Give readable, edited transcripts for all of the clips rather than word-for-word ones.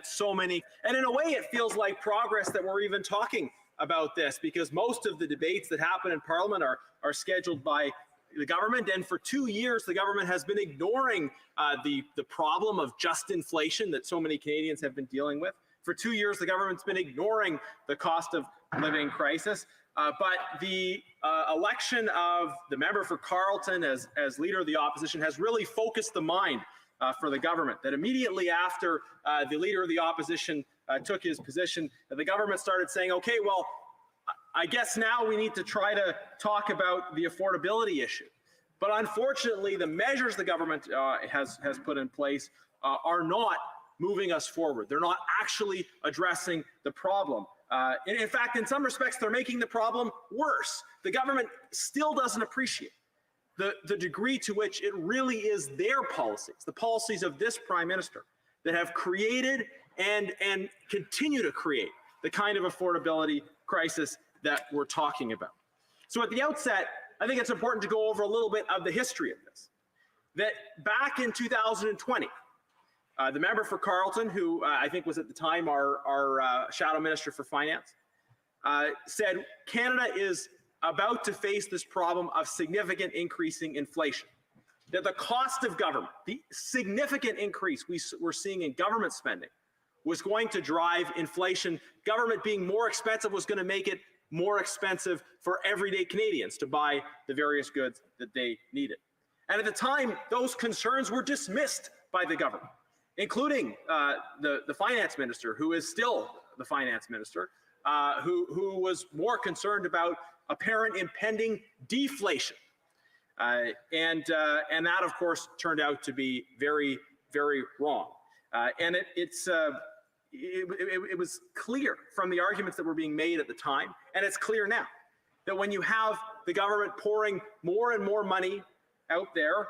So many, and in a way it feels like progress that we're even talking about this, because most of the debates that happen in Parliament are scheduled by the government, and for 2 years the government has been ignoring the problem of just inflation that so many Canadians have been dealing with. For 2 years the government's been ignoring the cost of living crisis, but the election of the member for Carleton as leader of the opposition has really focused the mind for the government. That immediately after the leader of the opposition took his position, the government started saying, okay, well, I guess now we need to try to talk about the affordability issue. But unfortunately, the measures the government has put in place are not moving us forward. They're not actually addressing the problem. In fact, in some respects, they're making the problem worse. The government still doesn't appreciate the degree to which it really is their policies, the policies of this Prime Minister, that have created and continue to create the kind of affordability crisis that we're talking about. So at the outset, I think it's important to go over a little bit of the history of this. That back in 2020, the member for Carleton, who I think was at the time our Shadow Minister for Finance, said Canada is about to face this problem of significant increasing inflation. That the cost of government, the significant increase we're seeing in government spending, was going to drive inflation. Government being more expensive was going to make it more expensive for everyday Canadians to buy the various goods that they needed. And at the time, those concerns were dismissed by the government, including the finance minister, who is still the finance minister, who was more concerned about apparent impending deflation. And that, of course, turned out to be very, very wrong. And it was clear from the arguments that were being made at the time, and it's clear now, that when you have the government pouring more and more money out there,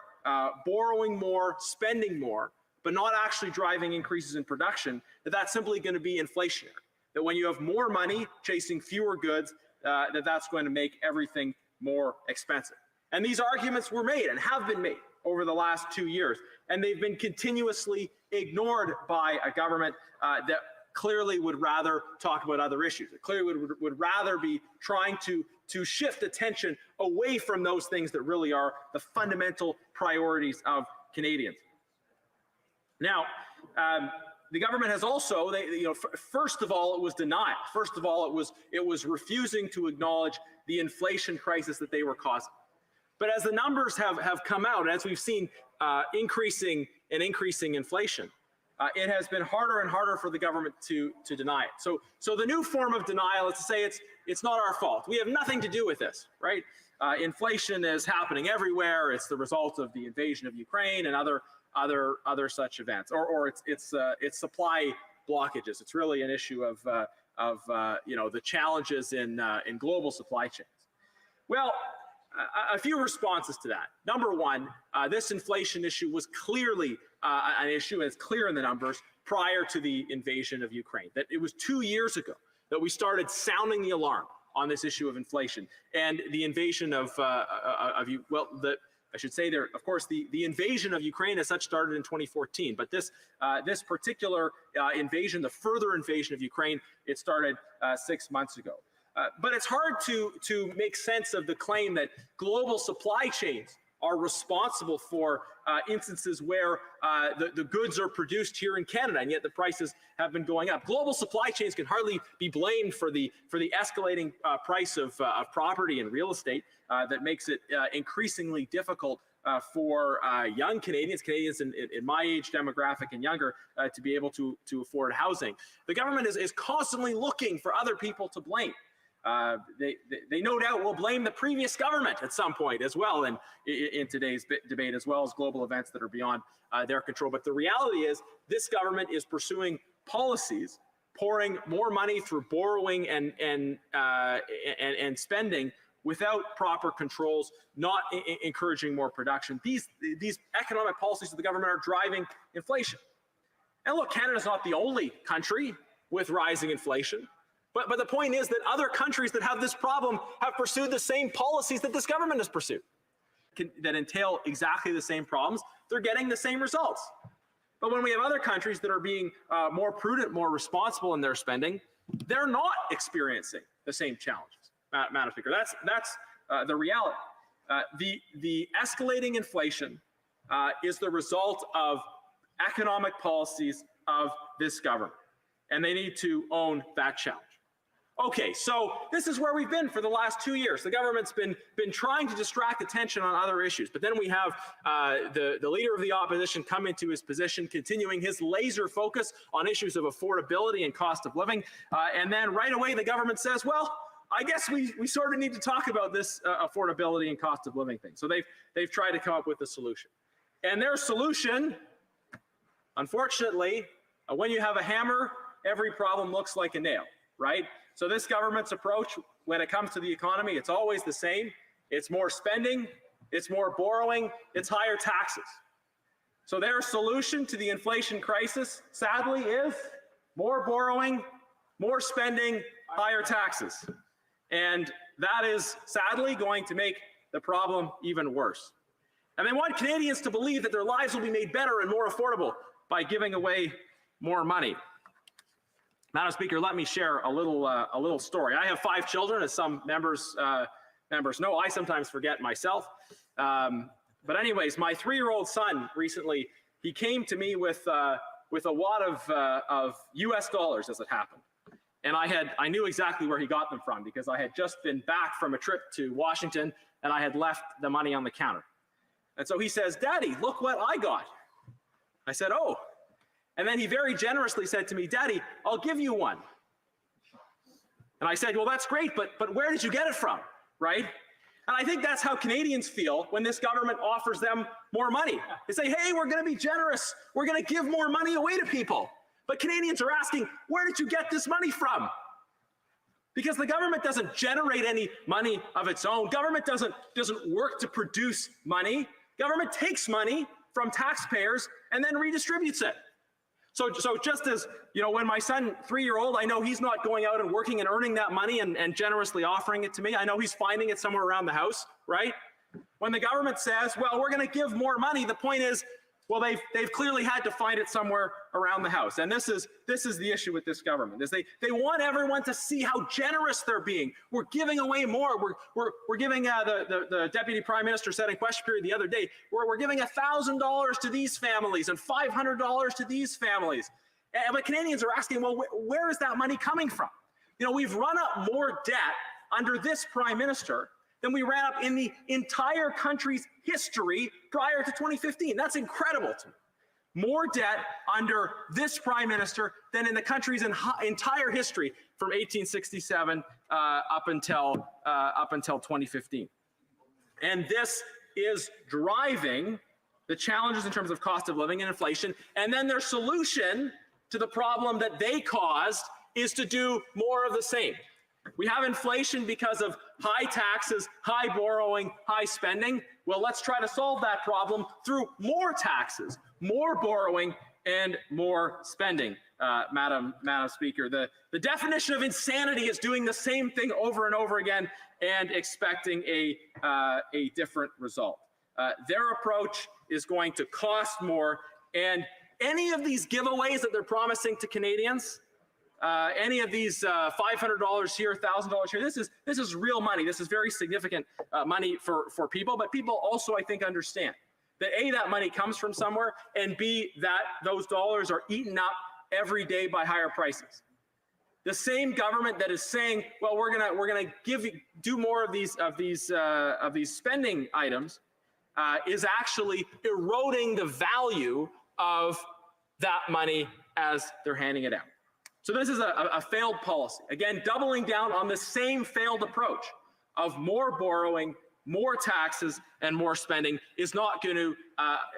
borrowing more, spending more, but not actually driving increases in production, that's simply going to be inflationary. That when you have more money chasing fewer goods, that's going to make everything more expensive. And these arguments were made and have been made over the last 2 years, and they've been continuously ignored by a government that clearly would rather talk about other issues. It clearly would rather be trying to shift attention away from those things that really are the fundamental priorities of Canadians. Now, the government has also, first of all, it was denial. First of all, it was refusing to acknowledge the inflation crisis that they were causing. But as the numbers have come out, and as we've seen increasing inflation, it has been harder and harder for the government to deny it. So the new form of denial is to say it's not our fault. We have nothing to do with this, right? Inflation is happening everywhere. It's the result of the invasion of Ukraine and other such events, or it's supply blockages. It's really an issue of the challenges in global supply chains. Well, a few responses to that. Number one, this inflation issue was clearly an issue, and it's clear in the numbers, prior to the invasion of Ukraine. That it was 2 years ago that we started sounding the alarm on this issue of inflation and the invasion of the invasion of Ukraine as such started in 2014, but this particular invasion, the further invasion of Ukraine, it started 6 months ago. But it's hard to make sense of the claim that global supply chains are responsible for instances where the goods are produced here in Canada, and yet the prices have been going up. Global supply chains can hardly be blamed for the escalating price of property and real estate that makes it increasingly difficult for young Canadians in my age demographic and younger, to be able to afford housing. The government is constantly looking for other people to blame. They no doubt will blame the previous government at some point as well in today's debate, as well as global events that are beyond their control. But the reality is this government is pursuing policies, pouring more money through borrowing and spending without proper controls, not encouraging more production. These economic policies of the government are driving inflation. And look, Canada's not the only country with rising inflation. But the point is that other countries that have this problem have pursued the same policies that this government has pursued, that entail exactly the same problems. They're getting the same results. But when we have other countries that are being more prudent, more responsible in their spending, they're not experiencing the same challenges, Madam Speaker. That's the reality. The escalating inflation is the result of economic policies of this government, and they need to own that challenge. Okay, so this is where we've been for the last 2 years. The government's been trying to distract attention on other issues, but then we have the leader of the opposition come into his position, continuing his laser focus on issues of affordability and cost of living, and then right away the government says, well, I guess we sort of need to talk about this affordability and cost of living thing. So they've tried to come up with a solution. And their solution, unfortunately, when you have a hammer, every problem looks like a nail, right? So this government's approach when it comes to the economy, it's always the same. It's more spending, it's more borrowing, it's higher taxes. So their solution to the inflation crisis, sadly, is more borrowing, more spending, higher taxes. And that is sadly going to make the problem even worse. And they want Canadians to believe that their lives will be made better and more affordable by giving away more money. Madam Speaker, let me share a little story. I have 5 children, as some members know. I sometimes forget myself. But anyways, my 3-year-old son recently, he came to me with a wad of US dollars as it happened. And I knew exactly where he got them from because I had just been back from a trip to Washington and I had left the money on the counter. And so he says, "Daddy, look what I got." I said, "Oh." And then he very generously said to me, "Daddy, I'll give you one." And I said, "Well, that's great, but where did you get it from?" Right? And I think that's how Canadians feel when this government offers them more money. They say, "Hey, we're going to be generous. We're going to give more money away to people." But Canadians are asking, where did you get this money from? Because the government doesn't generate any money of its own. Government doesn't work to produce money. Government takes money from taxpayers and then redistributes it. So just as, when my son, 3-year-old, I know he's not going out and working and earning that money and generously offering it to me. I know he's finding it somewhere around the house, right? When the government says, well, we're going to give more money, the point is, well, they've clearly had to find it somewhere around the house. And this is the issue with this government, is they want everyone to see how generous they're being. We're giving away more. We're giving, the Deputy Prime Minister said in question period the other day, we're giving $1,000 to these families and $500 to these families. But Canadians are asking, well, where is that money coming from? We've run up more debt under this Prime Minister than we ran up in the entire country's history prior to 2015. That's incredible to me. More debt under this Prime Minister than in the country's entire history from 1867 up until 2015. And this is driving the challenges in terms of cost of living and inflation. And then their solution to the problem that they caused is to do more of the same. We have inflation because of high taxes, high borrowing, high spending. Well, let's try to solve that problem through more taxes, more borrowing, and more spending, Madam Speaker. The definition of insanity is doing the same thing over and over again and expecting a different result. Their approach is going to cost more, and any of these giveaways that they're promising to Canadians, any of these $500 here, $1,000 here, this is real money. This is very significant money for people, but people also, I think, understand that A, that money comes from somewhere, and B, that those dollars are eaten up every day by higher prices. The same government that is saying, well, we're gonna do more of these spending items is actually eroding the value of that money as they're handing it out. So this is a failed policy. Again, doubling down on the same failed approach of more borrowing, more taxes, and more spending is not going to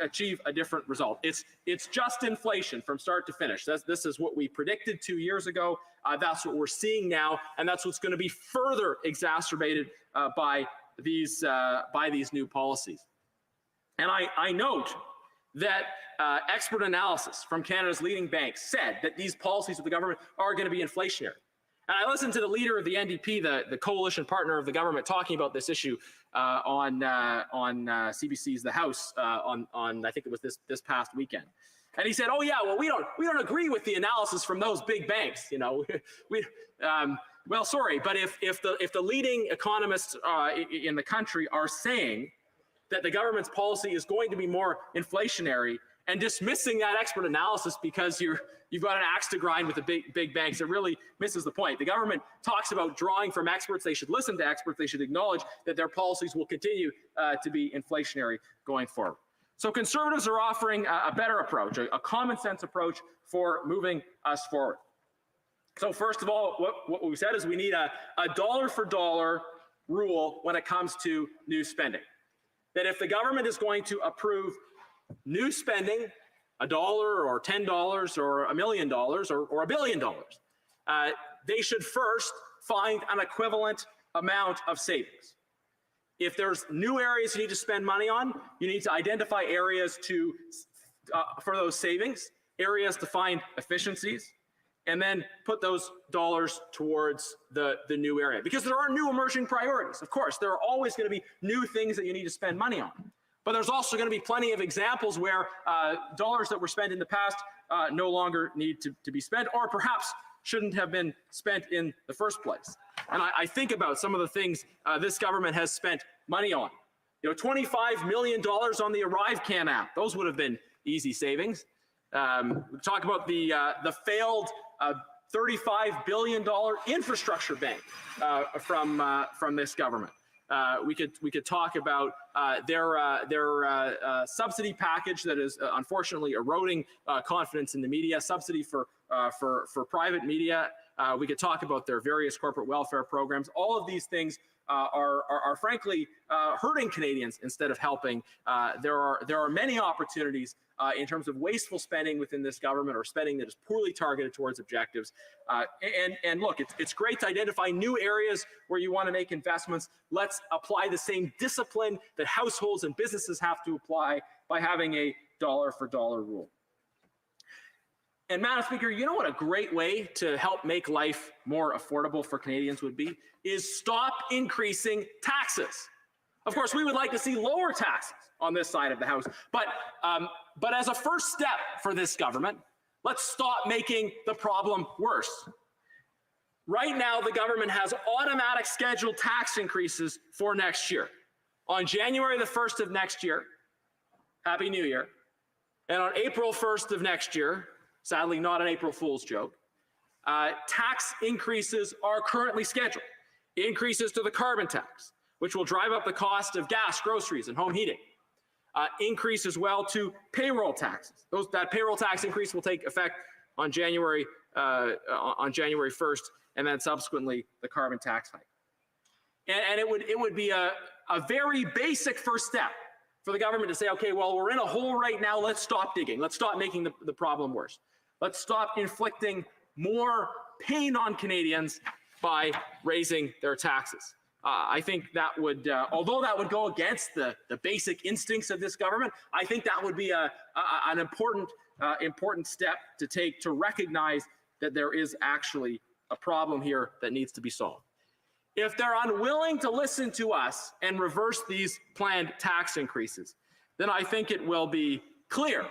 achieve a different result. It's just inflation from start to finish. This is what we predicted 2 years ago. That's what we're seeing now, and that's what's going to be further exacerbated by these new policies. And I note that expert analysis from Canada's leading banks said that these policies of the government are going to be inflationary. And I listened to the leader of the NDP, the coalition partner of the government, talking about this issue on CBC's The House on I think it was this past weekend. And he said, "Oh yeah, well we don't agree with the analysis from those big banks. You know, well, sorry, but if the leading economists in the country are saying that the government's policy is going to be more inflationary and dismissing that expert analysis because you've got an axe to grind with the big banks, it really misses the point. The government talks about drawing from experts. They should listen to experts. They should acknowledge that their policies will continue to be inflationary going forward. So conservatives are offering a better approach, a common sense approach for moving us forward. So first of all, what we said is we need a dollar for dollar rule when it comes to new spending. That if the government is going to approve new spending, $1 or $10 or $1 million or $1 billion, they should first find an equivalent amount of savings. If there's new areas you need to spend money on, you need to identify areas for those savings, areas to find efficiencies, and then put those dollars towards the new area. Because there are new emerging priorities. Of course, there are always going to be new things that you need to spend money on. But there's also going to be plenty of examples where dollars that were spent in the past no longer need to be spent, or perhaps shouldn't have been spent in the first place. And I think about some of the things this government has spent money on. You know, $25 million on the ArriveCan app. Those would have been easy savings. We talk about the failed $35 billion infrastructure bank from this government. We could talk about their subsidy package that is unfortunately eroding confidence in the media. Subsidy for private media. We could talk about their various corporate welfare programs. All of these things are frankly hurting Canadians instead of helping. There are many opportunities in terms of wasteful spending within this government, or spending that is poorly targeted towards objectives. And look, it's great to identify new areas where you want to make investments. Let's apply the same discipline that households and businesses have to apply by having a dollar for dollar rule. And Madam Speaker, you know what a great way to help make life more affordable for Canadians would be? Is stop increasing taxes. Of course, we would like to see lower taxes on this side of the House, but as a first step for this government, let's stop making the problem worse. Right now, the government has automatic scheduled tax increases for next year. On January the 1st of next year, Happy New Year, and on April 1st of next year, sadly not an April Fool's joke, tax increases are currently scheduled. Increases to the carbon tax, which will drive up the cost of gas, groceries, and home heating. Increase as well to payroll taxes. That payroll tax increase will take effect on January 1st, and then subsequently the carbon tax hike. And it would be a very basic first step for the government to say, okay, well, we're in a hole right now. Let's stop digging. Let's stop making the problem worse. Let's stop inflicting more pain on Canadians by raising their taxes. I think that would, although that would go against the basic instincts of this government, I think that would be an important step to take to recognize that there is actually a problem here that needs to be solved. If they're unwilling to listen to us and reverse these planned tax increases, then I think it will be clear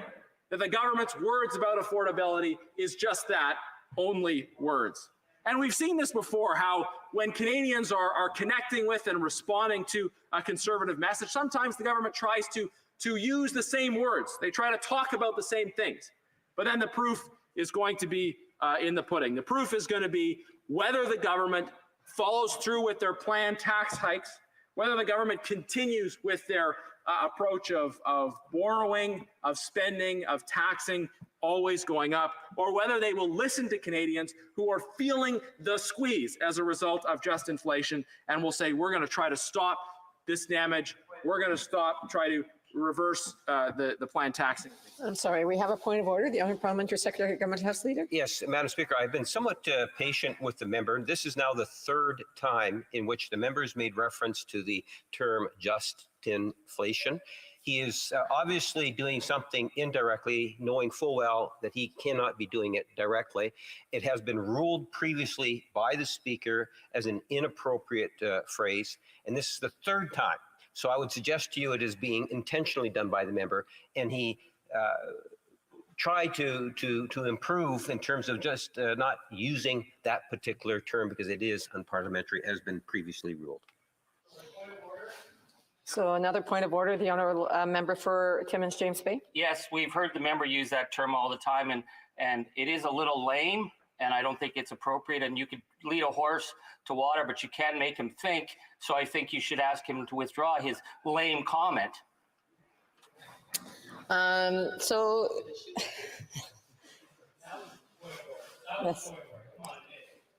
that the government's words about affordability is just that, only words. And we've seen this before, how when Canadians are connecting with and responding to a conservative message, sometimes the government tries to use the same words. They try to talk about the same things. But then the proof is going to be in the pudding. The proof is going to be whether the government follows through with their planned tax hikes, whether the government continues with their approach of borrowing, of spending, of taxing, always going up, or whether they will listen to Canadians who are feeling the squeeze as a result of just inflation and will say, we're going to try to stop this damage. We're going to try to reverse the planned taxing. I'm sorry, we have a point of order. The Honourable Parliamentary Secretary Government House Leader. Yes, Madam Speaker, I've been somewhat patient with the member. This is now the third time in which the member has made reference to the term just inflation. He is obviously doing something indirectly, knowing full well that he cannot be doing it directly. It has been ruled previously by the Speaker as an inappropriate phrase, and this is the third time. So I would suggest to you it is being intentionally done by the member, and he try to improve in terms of just not using that particular term because it is unparliamentary, as been previously ruled. So another point of order, the honourable member for Timmins James Bay. Yes, we've heard the member use that term all the time, and it is a little lame, and I don't think it's appropriate. And you could lead a horse to water, but you can't make him think. So I think you should ask him to withdraw his lame comment. Yes.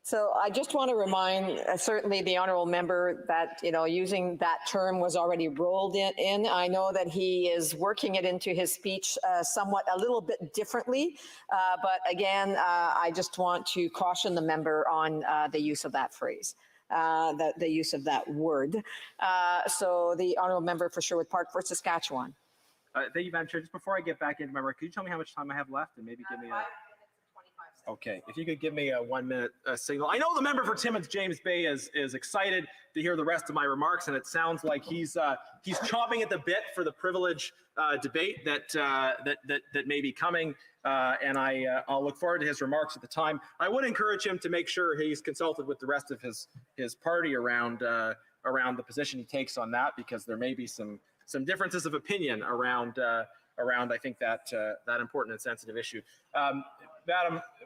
So I just want to remind certainly the honourable member that, you know, using that term was already rolled in. I know that he is working it into his speech somewhat a little bit differently. But again, I just want to caution the member on the use of that phrase, the use of that word. So the honourable member for Sherwood Park for Saskatchewan. Thank you, Madam Chair. Just before I get back into my work, could you tell me how much time I have left and maybe give me a... Okay, if you could give me a 1 minute signal. I know the member for Timmins James Bay is excited to hear the rest of my remarks, and it sounds like he's chomping at the bit for the privilege debate that may be coming, and I'll look forward to his remarks at the time. I would encourage him to make sure he's consulted with the rest of his party around the position he takes on that, because there may be some differences of opinion around I think that important and sensitive issue.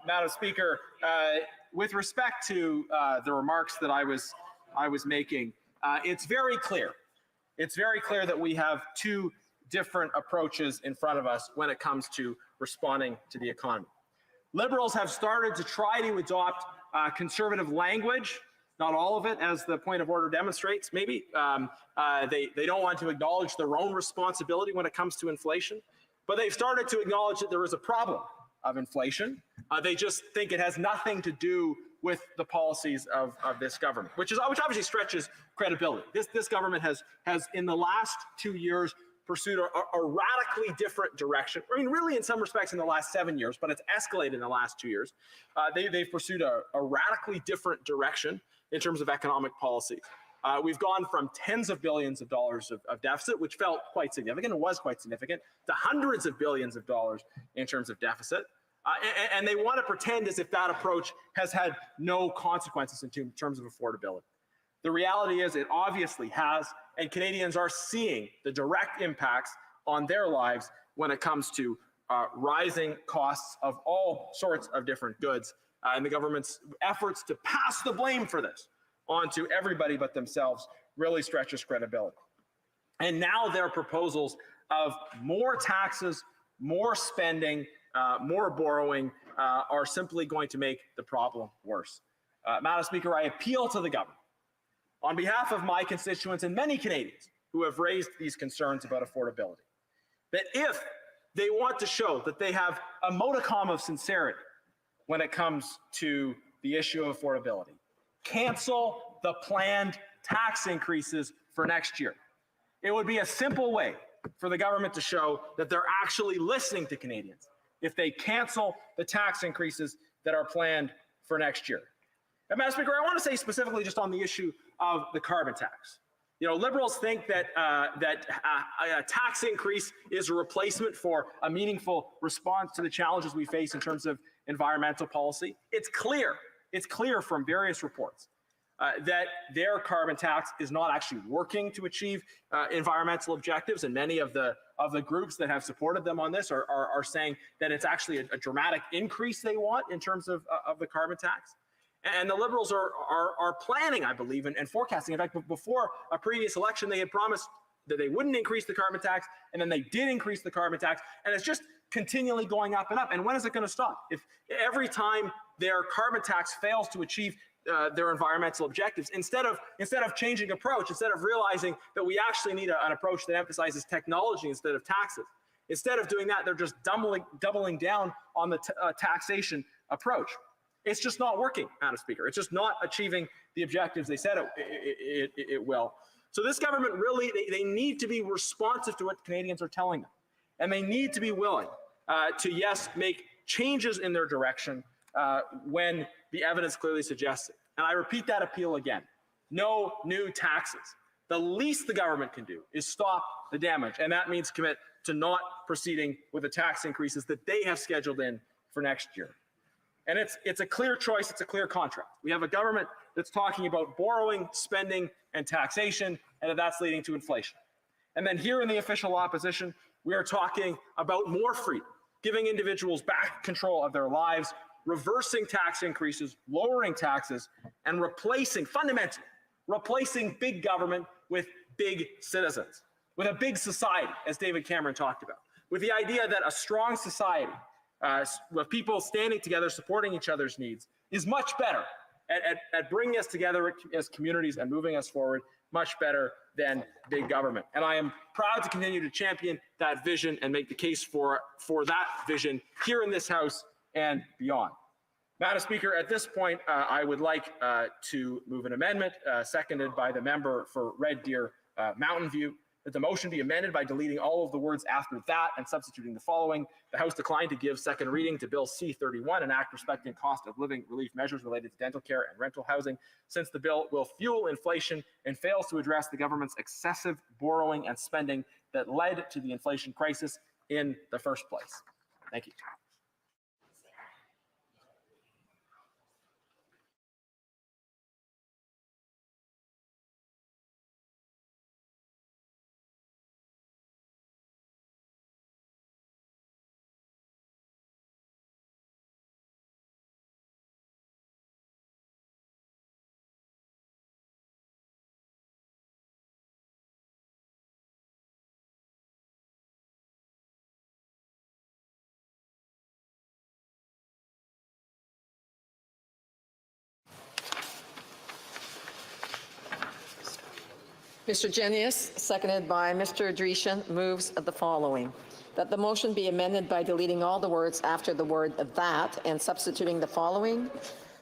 Madam Speaker, with respect to the remarks that I was making, it's very clear. It's very clear that we have two different approaches in front of us when it comes to responding to the economy. Liberals have started to try to adopt conservative language, not all of it, as the point of order demonstrates. Maybe they don't want to acknowledge their own responsibility when it comes to inflation, but they've started to acknowledge that there is a problem of inflation. They just think it has nothing to do with the policies of this government, which obviously stretches credibility. This government has in the last 2 years pursued a radically different direction. I mean, really in some respects in the last 7 years, but it's escalated in the last 2 years. They've pursued a radically different direction in terms of economic policies. We've gone from tens of billions of dollars of deficit, which felt quite significant, it was quite significant, to hundreds of billions of dollars in terms of deficit. And they want to pretend as if that approach has had no consequences in terms of affordability. The reality is it obviously has, and Canadians are seeing the direct impacts on their lives when it comes to rising costs of all sorts of different goods, and the government's efforts to pass the blame for this onto everybody but themselves really stretches credibility. And now their proposals of more taxes, more spending, more borrowing are simply going to make the problem worse. Madam Speaker, I appeal to the government on behalf of my constituents and many Canadians who have raised these concerns about affordability, that if they want to show that they have a modicum of sincerity when it comes to the issue of affordability, cancel the planned tax increases for next year. It would be a simple way for the government to show that they're actually listening to Canadians if they cancel the tax increases that are planned for next year. And Madam Speaker, I want to say specifically just on the issue of the carbon tax. You know, Liberals think that a tax increase is a replacement for a meaningful response to the challenges we face in terms of environmental policy. It's clear from various reports that their carbon tax is not actually working to achieve environmental objectives, and many of the groups that have supported them on this are saying that it's actually a dramatic increase they want in terms of the carbon tax. And the Liberals are planning, I believe, and forecasting. In fact, before a previous election, they had promised that they wouldn't increase the carbon tax, and then they did increase the carbon tax, and it's just continually going up and up. And when is it going to stop? If every time their carbon tax fails to achieve their environmental objectives, instead of changing approach, instead of realizing that we actually need an approach that emphasizes technology instead of taxes, instead of doing that, they're just doubling down on the taxation approach. It's just not working, Madam Speaker. It's just not achieving the objectives they said it will. So this government really, they need to be responsive to what Canadians are telling them. And they need to be willing to, yes, make changes in their direction when the evidence clearly suggests it. And I repeat that appeal again. No new taxes. The least the government can do is stop the damage, and that means commit to not proceeding with the tax increases that they have scheduled in for next year. And it's a clear choice. It's a clear contract. We have a government that's talking about borrowing, spending, and taxation, and that's leading to inflation. And then here in the official opposition, we are talking about more freedom, giving individuals back control of their lives, reversing tax increases, lowering taxes, and fundamentally replacing big government with big citizens, with a big society, as David Cameron talked about, with the idea that a strong society with people standing together, supporting each other's needs, is much better at bringing us together as communities and moving us forward, much better than big government. And I am proud to continue to champion that vision and make the case for that vision here in this House and beyond. Madam Speaker, at this point, I would like to move an amendment seconded by the member for Red Deer Mountain View, that the motion be amended by deleting all of the words after that and substituting the following. The House declined to give second reading to Bill C-31, an act respecting cost of living relief measures related to dental care and rental housing, since the bill will fuel inflation and fails to address the government's excessive borrowing and spending that led to the inflation crisis in the first place. Thank you. Mr. Genius, seconded by Mr. Dreeshen, moves the following: that the motion be amended by deleting all the words after the word that and substituting the following.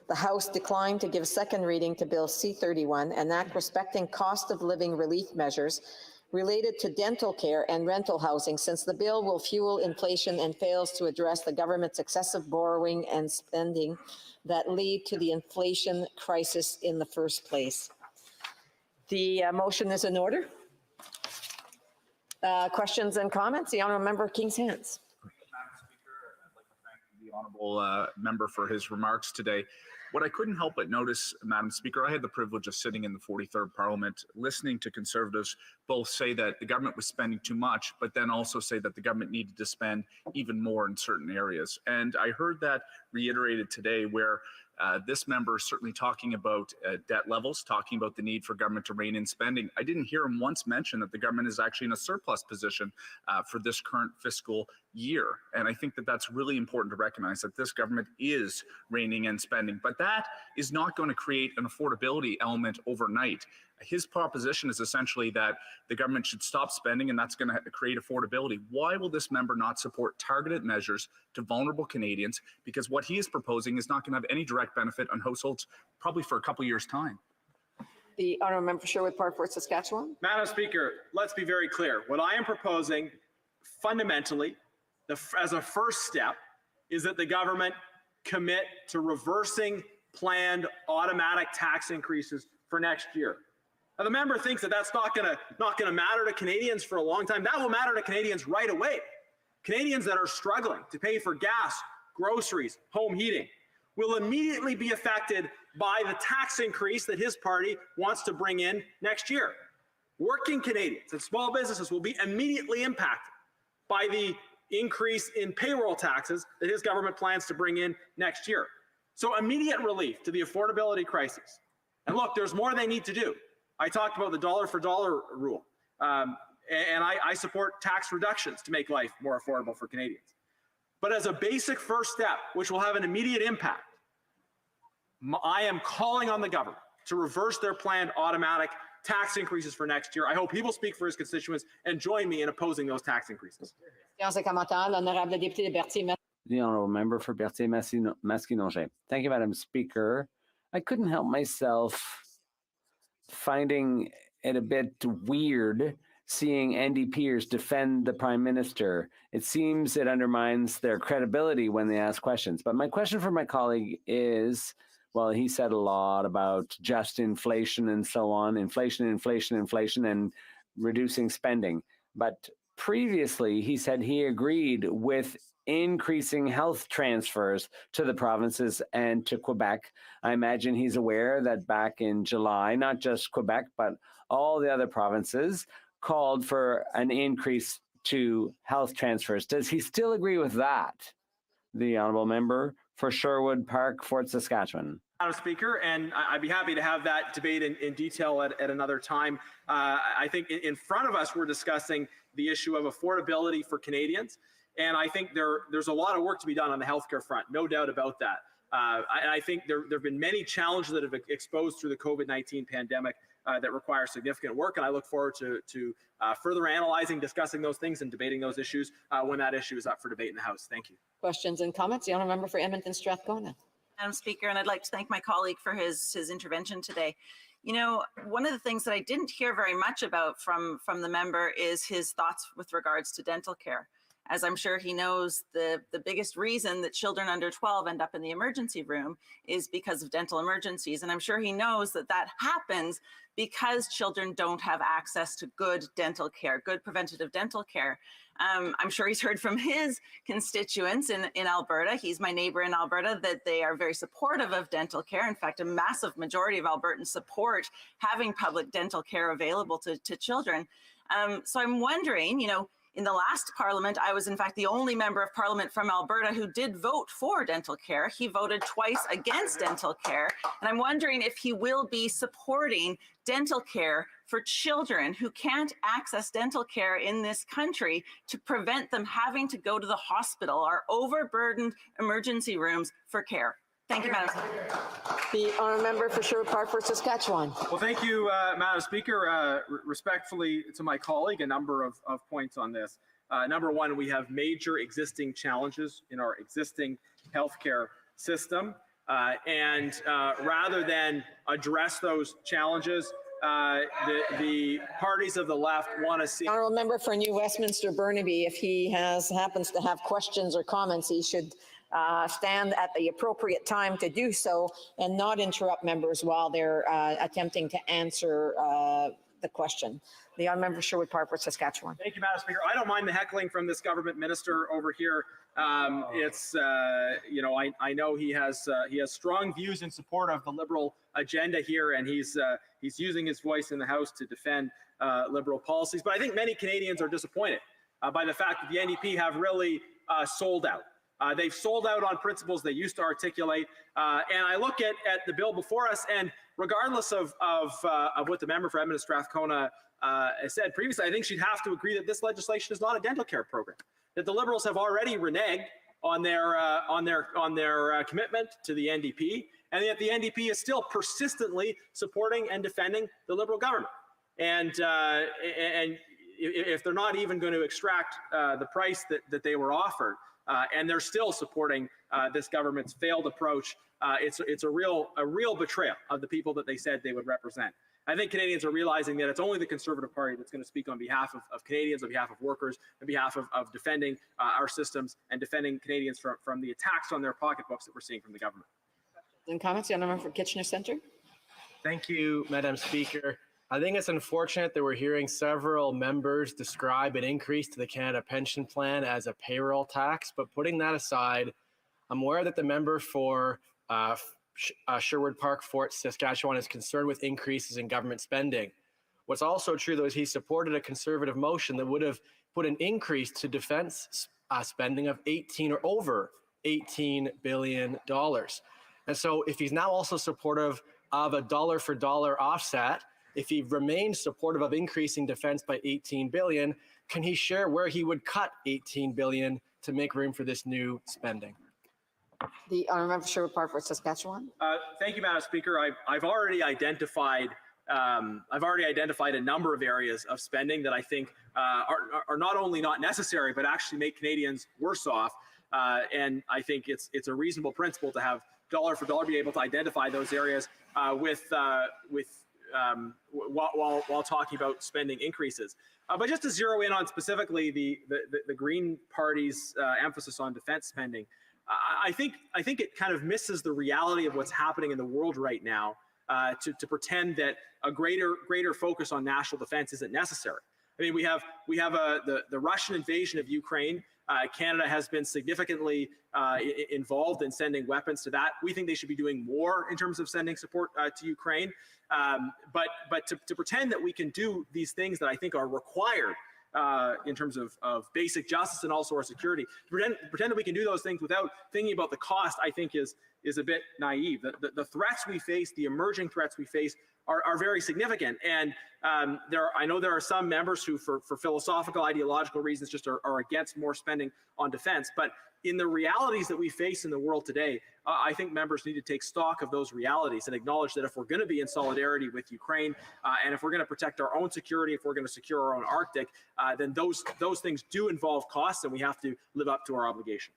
The House declined to give second reading to Bill C-31, an act respecting cost of living relief measures related to dental care and rental housing, since the bill will fuel inflation and fails to address the government's excessive borrowing and spending that lead to the inflation crisis in the first place. The motion is in order. Questions and comments? The Honourable Member King's Hands. Madam Speaker, I'd like to thank the Honourable Member for his remarks today. What I couldn't help but notice, Madam Speaker, I had the privilege of sitting in the 43rd Parliament, listening to Conservatives both say that the government was spending too much, but then also say that the government needed to spend even more in certain areas. And I heard that reiterated today, where this member is certainly talking about debt levels, talking about the need for government to rein in spending. I didn't hear him once mention that the government is actually in a surplus position for this current fiscal year. And I think that that's really important to recognize, that this government is reining in spending, but that is not going to create an affordability element overnight. His proposition is essentially that the government should stop spending, and that's going to create affordability. Why will this member not support targeted measures to vulnerable Canadians? Because what he is proposing is not going to have any direct benefit on households probably for a couple years' time. The Honourable Member for Sherwood Park, Fort Saskatchewan. Madam Speaker, let's be very clear. What I am proposing fundamentally, as a first step, is that the government commit to reversing planned automatic tax increases for next year. Now, the member thinks that that's not going to matter to Canadians for a long time. That will matter to Canadians right away. Canadians that are struggling to pay for gas, groceries, home heating will immediately be affected by the tax increase that his party wants to bring in next year. Working Canadians and small businesses will be immediately impacted by the increase in payroll taxes that his government plans to bring in next year. So immediate relief to the affordability crisis. And look, there's more they need to do. I talked about the dollar for dollar rule, and I support tax reductions to make life more affordable for Canadians. But as a basic first step, which will have an immediate impact, I am calling on the government to reverse their planned automatic tax increases for next year. I hope he will speak for his constituents and join me in opposing those tax increases. The Honourable Member for Berthier-Masquinongé. Thank you, Madam Speaker. I couldn't help myself finding it a bit weird seeing NDPers defend the Prime Minister. It seems it undermines their credibility when they ask questions. But my question for my colleague is, well, he said a lot about just inflation and so on, inflation, and reducing spending. But previously he said he agreed with increasing health transfers to the provinces and to Quebec. I imagine he's aware that back in July, not just Quebec, but all the other provinces called for an increase to health transfers. Does he still agree with that? The honourable member for Sherwood Park, Fort Saskatchewan. Madam Speaker, and I'd be happy to have that debate in detail at another time. I think in front of us, we're discussing the issue of affordability for Canadians. And I think there's a lot of work to be done on the healthcare front, no doubt about that. I think there have been many challenges that have been exposed through the COVID-19 pandemic that require significant work. And I look forward to further analyzing, discussing those things and debating those issues when that issue is up for debate in the House. Thank you. Questions and comments? The honourable member for Edmonton Strathcona. Madam Speaker, and I'd like to thank my colleague for his intervention today. You know, one of the things that I didn't hear very much about from the member is his thoughts with regards to dental care. As I'm sure he knows, the biggest reason that children under 12 end up in the emergency room is because of dental emergencies. And I'm sure he knows that that happens because children don't have access to good dental care, good preventative dental care. I'm sure he's heard from his constituents in Alberta. He's my neighbor in Alberta, that they are very supportive of dental care. In fact, a massive majority of Albertans support having public dental care available to children. So I'm wondering, you know, in the last parliament, I was in fact the only member of parliament from Alberta who did vote for dental care. He voted twice against dental care. And I'm wondering if he will be supporting dental care for children who can't access dental care in this country to prevent them having to go to the hospital, our overburdened emergency rooms for care. Thank you, Madam Speaker. The honourable member for Sherwood Park, Fort Saskatchewan. Well, thank you, Madam Speaker. Respectfully to my colleague, a number of points on this. Number one, we have major existing challenges in our existing healthcare system. And rather than address those challenges, the parties of the left want to see. Honourable member for New Westminster Burnaby, if he happens to have questions or comments, he should stand at the appropriate time to do so and not interrupt members while they're attempting to answer the question. The honourable member for Sherwood Park, Fort Saskatchewan. Thank you, Madam Speaker. I don't mind the heckling from this government minister over here. It's you know, I know he has strong views in support of the Liberal agenda here, and he's using his voice in the House to defend Liberal policies. But I think many Canadians are disappointed by the fact that the NDP have really sold out. They've sold out on principles they used to articulate. And I look at the bill before us, and regardless of what the member for Edmonton Strathcona said previously, I think she'd have to agree that this legislation is not a dental care program. That the Liberals have already reneged on their commitment to the NDP, and yet the NDP is still persistently supporting and defending the Liberal government. And if they're not even going to extract the price that they were offered, and they're still supporting this government's failed approach, it's a real betrayal of the people that they said they would represent. I think Canadians are realizing that it's only the Conservative Party that's going to speak on behalf of Canadians, on behalf of workers, on behalf of defending our systems and defending Canadians from the attacks on their pocketbooks that we're seeing from the government. And comments, the honourable member for Kitchener Centre. Thank you, Madam Speaker. I think it's unfortunate that we're hearing several members describe an increase to the Canada Pension Plan as a payroll tax, but putting that aside, I'm aware that the member for Sherwood Park, Fort Saskatchewan is concerned with increases in government spending. What's also true, though, is he supported a Conservative motion that would have put an increase to defense spending of over $18 billion. And so if he's now also supportive of a dollar for dollar offset, if he remains supportive of increasing defense by $18 billion, can he share where he would cut $18 billion to make room for this new spending? The honourable member for Sherwood Park, Fort Saskatchewan. Thank you, Madam Speaker. I've already identified a number of areas of spending that I think are not only not necessary, but actually make Canadians worse off. And I think it's a reasonable principle to have dollar for dollar be able to identify those areas while talking about spending increases. But just to zero in on specifically the Green Party's emphasis on defense spending, I think it kind of misses the reality of what's happening in the world right now to pretend that a greater focus on national defense isn't necessary. I mean, we have the Russian invasion of Ukraine. Canada has been significantly involved in sending weapons to that. We think they should be doing more in terms of sending support to Ukraine. But to pretend that we can do these things that I think are required in terms of basic justice and also our security, pretend that we can do those things without thinking about the cost, I think is a bit naive. The threats we face, the emerging threats we face, are very significant. And I know there are some members who, for philosophical, ideological reasons, just are against more spending on defense. But in the realities that we face in the world today, I think members need to take stock of those realities and acknowledge that if we're going to be in solidarity with Ukraine, and if we're going to protect our own security, if we're going to secure our own Arctic, then those things do involve costs, and we have to live up to our obligations.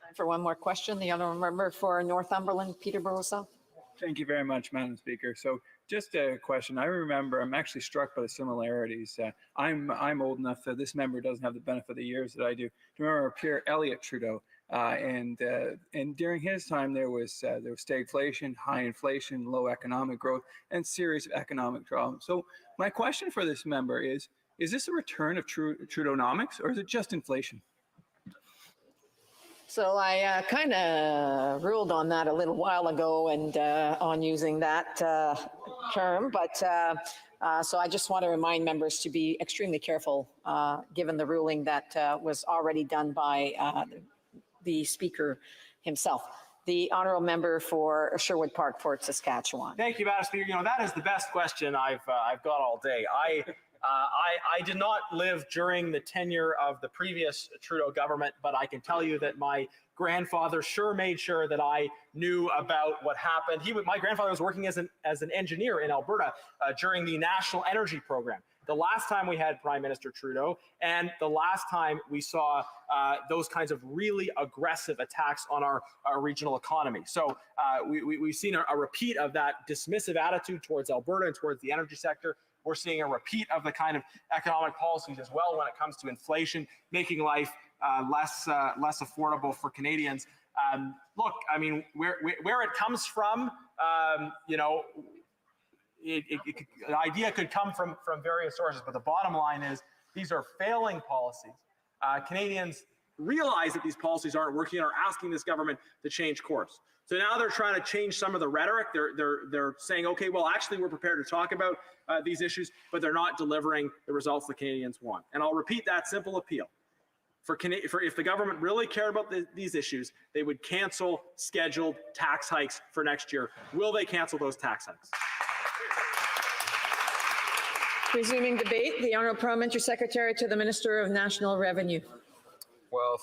Time for one more question. The honourable member for Northumberland, Peterborough South. Thank you very much, Madam Speaker. So just a question. I remember, I'm actually struck by the similarities. I'm old enough that this member doesn't have the benefit of the years that I do. To remember Pierre Elliott Trudeau, and during his time there was stagflation, high inflation, low economic growth, and serious economic problems. So my question for this member is this a return of Trudeaunomics, or is it just inflation? So I kind of ruled on that a little while ago and on using that term, but so I just want to remind members to be extremely careful given the ruling that was already done by the Speaker himself. The honourable member for Sherwood Park, Fort Saskatchewan. Thank you, Madam Speaker. You know, that is the best question I've got all day. I did not live during the tenure of the previous Trudeau government, but I can tell you that my grandfather sure made sure that I knew about what happened. My grandfather was working as an engineer in Alberta during the National Energy Program. The last time we had Prime Minister Trudeau, and the last time we saw those kinds of really aggressive attacks on our regional economy. So we've seen a repeat of that dismissive attitude towards Alberta and towards the energy sector. We're seeing a repeat of the kind of economic policies as well when it comes to inflation, making life less affordable for Canadians. Look, I mean, where it comes from, you know, the idea could come from various sources, but the bottom line is these are failing policies. Canadians realize that these policies aren't working and are asking this government to change course. So now they're trying to change some of the rhetoric. They're saying, okay, well, actually, we're prepared to talk about these issues, but they're not delivering the results the Canadians want. And I'll repeat that simple appeal. If the government really cared about these issues, they would cancel scheduled tax hikes for next year. Will they cancel those tax hikes? Resuming debate, the Honourable Parliamentary Secretary to the Minister of National Revenue. Well,